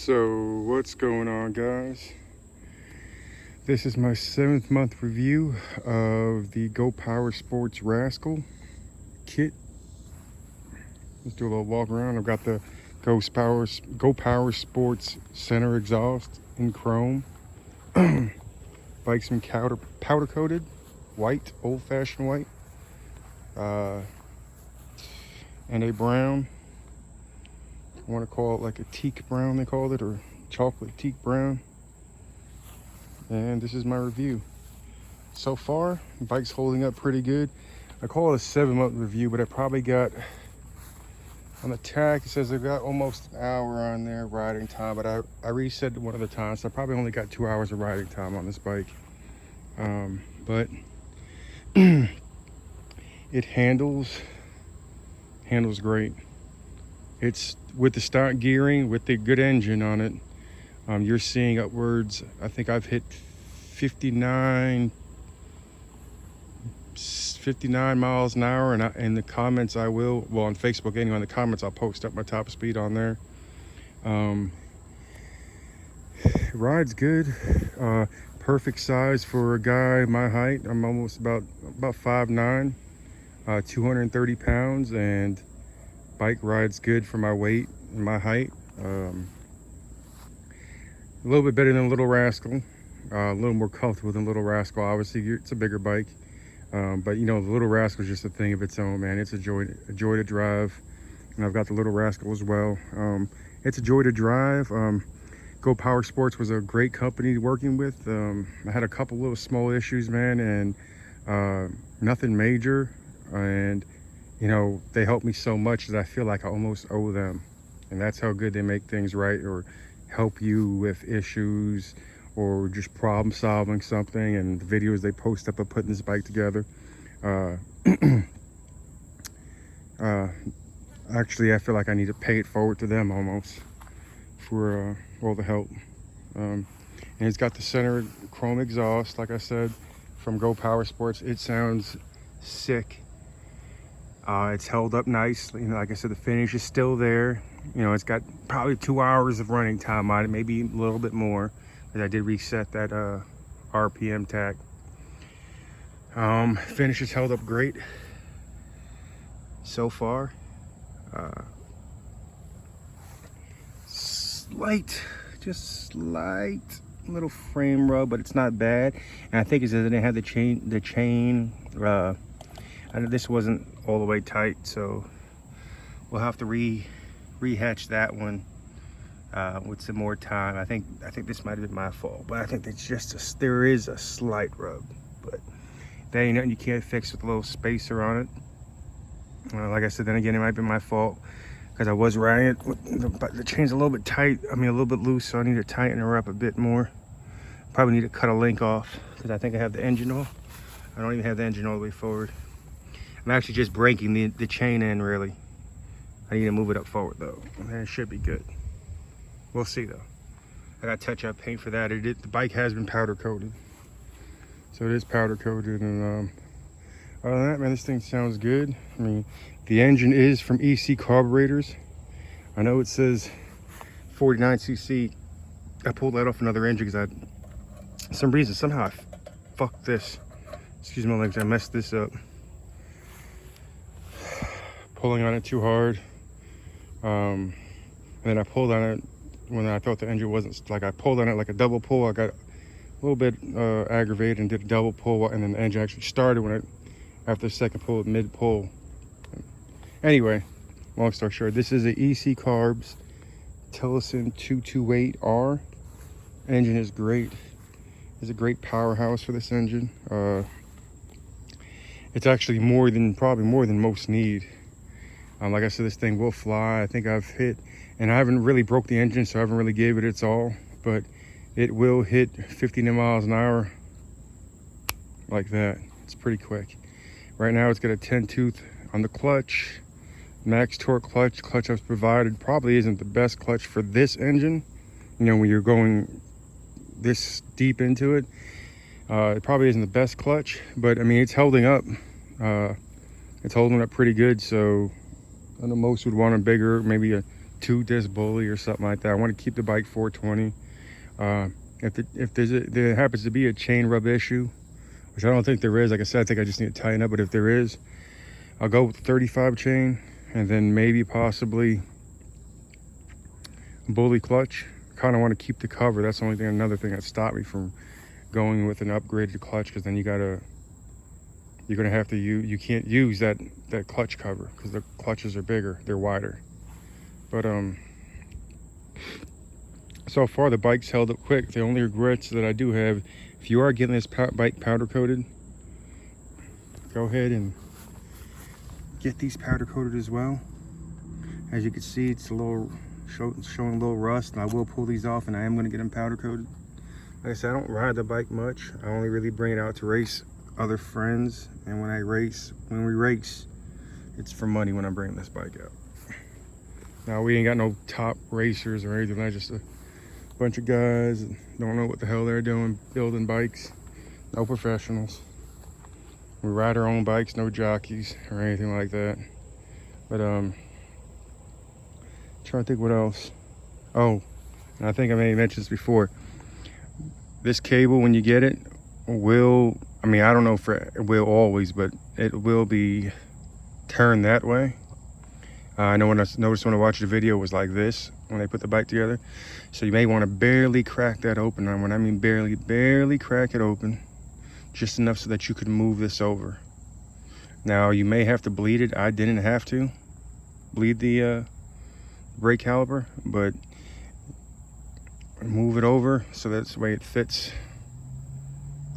So what's going on, guys? This is my 7th month review of the Go Power Sports Rascal kit. Let's do a little walk around. I've got the Go Power Sports center exhaust in chrome. Bike's been powder coated, white, old-fashioned white, and a brown. I want to call it like a teak brown, they called it, or chocolate teak brown. And this is my review. So far, the bike's holding up pretty good. I call it a 7-month review, but I probably got, on the tag, it says I've got almost an hour on there riding time, but I reset one of the times, so I probably only got 2 hours of riding time on this bike. But it handles great. It's with the stock gearing, with the good engine on it. You're seeing upwards, I think I've hit 59 miles an hour, and in the comments I will, well, on Facebook anyway, in the comments I'll post up my top speed on there. It rides good, perfect size for a guy my height. I'm almost about 5'9", 230 pounds, and bike rides good for my weight and my height. A little bit better than Little Rascal, a little more comfortable than Little Rascal. Obviously, it's a bigger bike, but you know, the Little Rascal is just a thing of its own, man. It's a joy to drive, and I've got the Little Rascal as well. It's a joy to drive. Go Power Sports was a great company working with. I had a couple little small issues, man, and nothing major, and you know, they helped me so much that I feel like I almost owe them. And that's how good they make things right, or help you with issues, or just problem solving something. And the videos they post up of putting this bike together. Actually, I feel like I need to pay it forward to them almost for all the help. And it's got the center chrome exhaust, like I said, from Go Power Sports. It sounds sick. It's held up nicely. You know, like I said, the finish is still there. You know, it's got probably 2 hours of running time on it, maybe a little bit more, because I did reset that RPM tag. Finish is held up great so far. Just slight little frame rub, but it's not bad. And I think it's that they didn't have the chain. I know this wasn't all the way tight, so we'll have to rehatch that one with some more time. I think this might have been my fault, but I think it's just there is a slight rub, but that ain't nothing you can't fix with a little spacer on it. Like I said, then again, it might be my fault because I was riding it, but the chain's a little bit tight. I mean, a little bit loose, so I need to tighten her up a bit more. Probably need to cut a link off because I think I have the engine off. I don't even have the engine all the way forward. I'm actually just breaking the chain in, really. I need to move it up forward, though. And it should be good. We'll see, though. I got touch-up paint for that. The bike has been powder-coated. So it is powder-coated. And other than that, man, this thing sounds good. I mean, the engine is from EC carburetors. I know it says 49cc. I pulled that off another engine because for some reason, somehow I fucked this. Excuse my language, I messed this up. Pulling on it too hard, and then I pulled on it when I thought the engine wasn't, like I pulled on it like a double pull. I got a little bit aggravated and did a double pull, and then the engine actually started after the second pull, mid pull. Anyway, long story short, this is a EC Carbs Tillotson 228R. Engine is great. It's a great powerhouse for this engine. It's actually probably more than most need. Like I said, this thing will fly. I think I've hit, and I haven't really broke the engine, so I haven't really gave it its all, but it will hit 59 miles an hour like that. It's pretty quick. Right now it's got a 10 tooth on the clutch, max torque clutch. Clutch I've provided probably isn't the best clutch for this engine. You know, when you're going this deep into it, it probably isn't the best clutch, but I mean, it's holding up. It's holding up pretty good, so I know most would want a bigger, maybe a 2-disc bully or something like that. I want to keep the bike 420. If there happens to be a chain rub issue, which I don't think there is, like I said, I think I just need to tighten up, but if there is, I'll go with 35 chain, and then maybe possibly bully clutch. Kind of want to keep the cover. That's the only thing, another thing that stopped me from going with an upgraded clutch, because then you're gonna have to you can't use that clutch cover because the clutches are bigger, they're wider. But so far the bike's held up quick. The only regrets that I do have, if you are getting this bike powder coated, go ahead and get these powder coated as well. As you can see, it's a little showing a little rust, and I will pull these off, and I am going to get them powder coated. Like I said, I don't ride the bike much. I only really bring it out to race other friends, and when we race, it's for money when I'm bringing this bike out. Now, we ain't got no top racers or anything. That's just a bunch of guys that don't know what the hell they're doing building bikes. No professionals. We ride our own bikes, no jockeys or anything like that. But trying to think what else. Oh, and I think I may have mentioned this before. This cable, when you get it, will, I mean, I don't know if it will always, but it will be turned that way. I know when I noticed when I watched the video, it was like this when they put the bike together. So you may want to barely crack that open. And when I mean barely crack it open, just enough so that you could move this over. Now you may have to bleed it. I didn't have to bleed the brake caliper, but move it over so that's the way it fits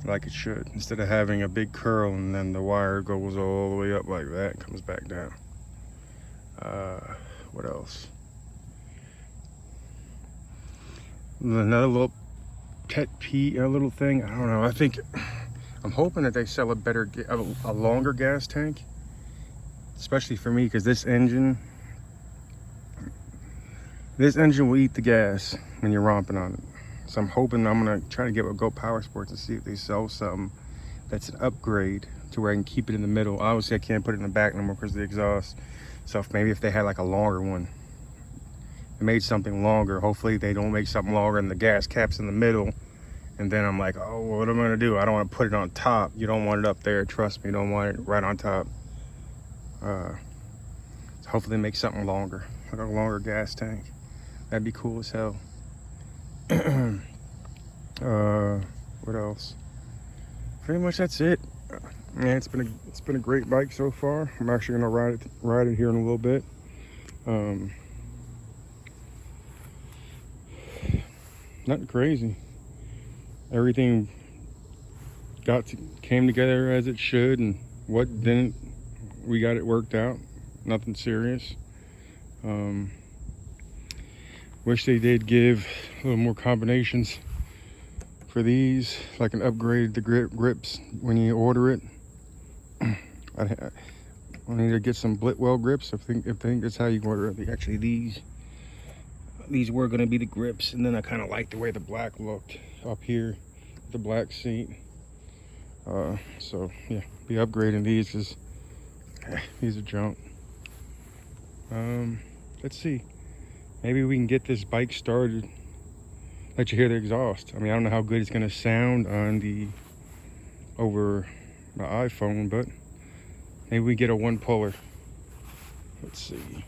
like it should, instead of having a big curl and then the wire goes all the way up like that and comes back down. What else? Another little pet peeve, a little thing, I don't know. I think I'm hoping that they sell a longer gas tank, especially for me, because this engine will eat the gas when you're romping on it. So I'm hoping, I'm gonna try to get with Go Power Sports and see if they sell something that's an upgrade to where I can keep it in the middle. Obviously I can't put it in the back no more because of the exhaust. So maybe if they had like a longer one, they made something longer. Hopefully they don't make something longer and the gas cap's in the middle. And then I'm like, oh, what am I gonna do? I don't want to put it on top. You don't want it up there. Trust me, you don't want it right on top. So hopefully they make something longer, like a longer gas tank. That'd be cool as hell. What else? Pretty much that's it. Yeah, it's been a great bike so far. I'm actually gonna ride it here in a little bit. Nothing crazy. Everything came together as it should, and what didn't, we got it worked out. Nothing serious. Wish they did give a little more combinations for these, like an upgrade the grips when you order it. I need to get some Blitwell grips. I think that's how you order it. Actually, these were going to be the grips, and then I kind of like the way the black looked up here, the black seat. So yeah, be upgrading these because these are junk. Let's see. Maybe we can get this bike started. Let you hear the exhaust. I mean, I don't know how good it's gonna sound on over my iPhone, but maybe we get a one puller. Let's see.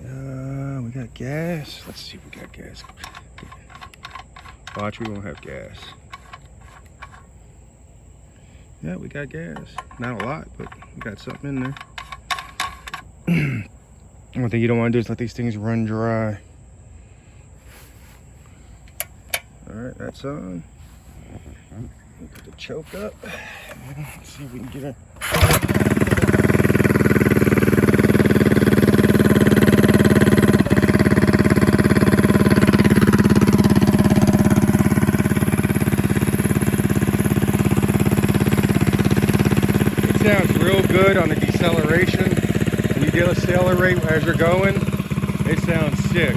We got gas. Let's see if we got gas. Watch, we won't have gas. Yeah, we got gas. Not a lot, but we got something in there. One thing you don't want to do is let these things run dry. All right, that's on. Put the choke up. Let's see if we can get it. It sounds real good on the deceleration. When you decelerate as you're going, it sounds sick.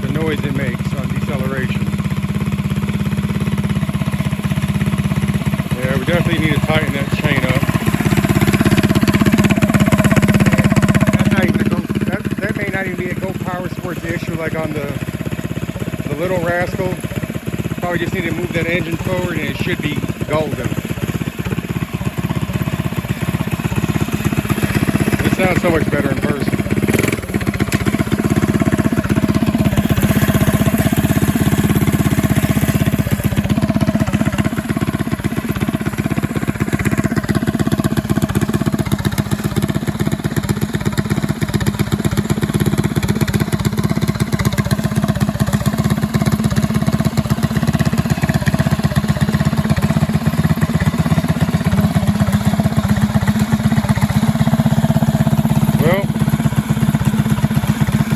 The noise it makes on deceleration. Yeah, we definitely need to tighten that chain up. power sports issue like on the little Rascal. Probably just need to move that engine forward and it should be golden. It sounds so much better in person.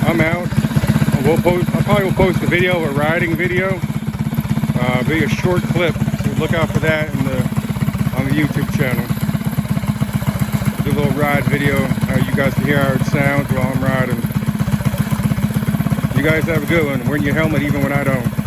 I'm out. I probably will post a video, a riding video. Be a short clip, so look out for that on the YouTube channel. Do a little ride video, how you guys can hear how it sounds while I'm riding. You guys have a good one. Wearing your helmet even when I don't.